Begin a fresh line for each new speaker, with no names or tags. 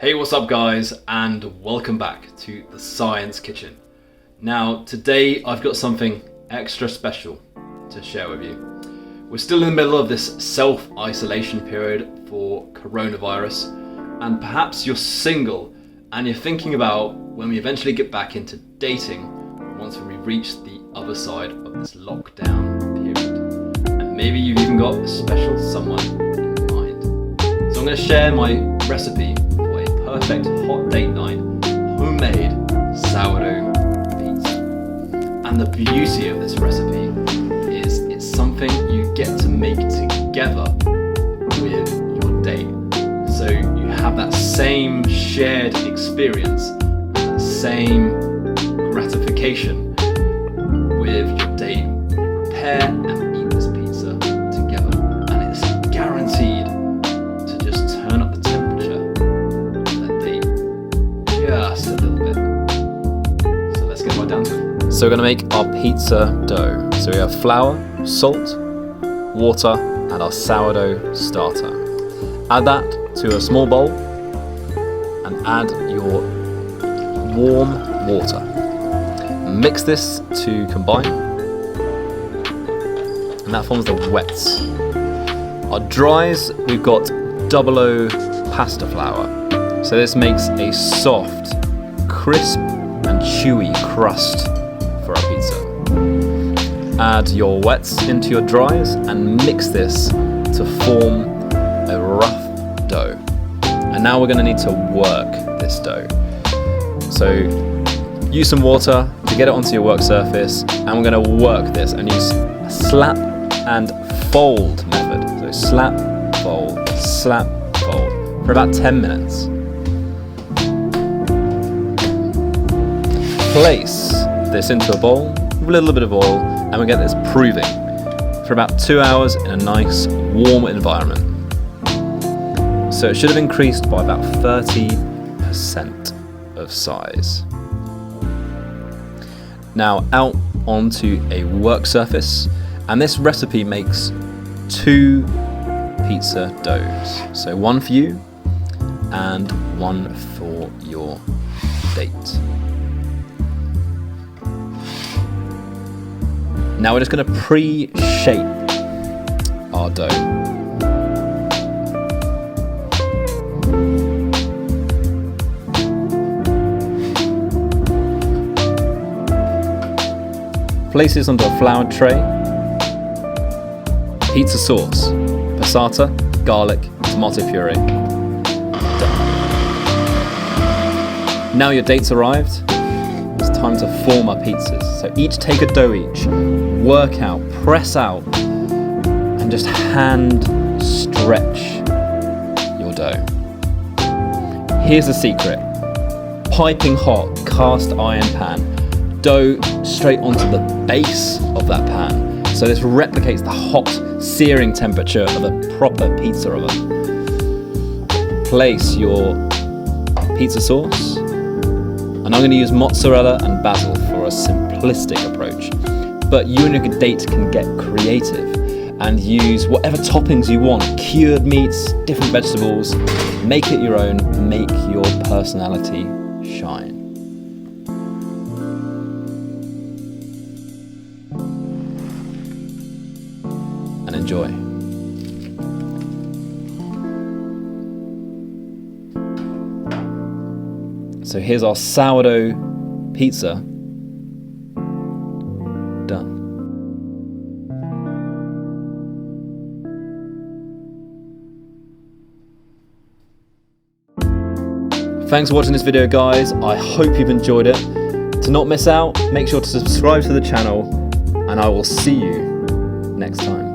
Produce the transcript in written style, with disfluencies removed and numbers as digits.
Hey, what's up guys, and welcome back to the Science Kitchen. Now today I've got something extra special to share with you. We're still in the middle of this self-isolation period for coronavirus, and perhaps you're single and you're thinking about when we eventually get back into dating once we reach the other side of this lockdown period. And maybe you've even got a special someone in mind. So I'm going to share my recipe for a perfect hot date night homemade sourdough pizza. And the beauty of this recipe is it's something you get to make together with your date. So you have that same shared experience and that same gratification with your date. Prepare and eat this pizza together, and it's guaranteed to just turn up the temperature of that date just a little bit. So let's get right down to it. So we're going to make our pizza dough. So we have flour, salt, water, and our sourdough starter. Add that to a small bowl and add your warm water. Mix this to combine, and that forms the wets. Our dries, we've got 00 pasta flour. So this makes a soft, crisp and chewy crust for our pizza. Add your wets into your dries and mix this to form a rough dough. And now we're going to need to work this dough. So use some water to get it onto your work surface, and we're going to work this and use a slap and fold method. So slap, fold for about 10 minutes. Place this into a bowl with a little bit of oil, and we get this proving for about 2 hours in a nice warm environment. So it should have increased by about 30% of size. Now out onto a work surface, and this recipe makes 2 pizza doughs. So one for you and one for your date. Now we're just going to pre-shape our dough. Place this onto a floured tray. Pizza sauce, passata, garlic, tomato puree. Done. Now your date's arrived. It's time to form our pizzas. So each take a dough each, work out, press out, and just hand stretch your dough. Here's the secret. Piping hot cast iron pan. Dough straight onto the base of that pan. So this replicates the hot, searing temperature of a proper pizza oven. Place your pizza sauce, and I'm going to use mozzarella and basil for a simplistic approach. But you and your date can get creative and use whatever toppings you want, cured meats, different vegetables. Make it your own, make your personality shine. And enjoy. So here's our sourdough pizza done. Thanks for watching this video guys, I hope you've enjoyed it. To not miss out, make sure to subscribe to the channel, and I will see you next time.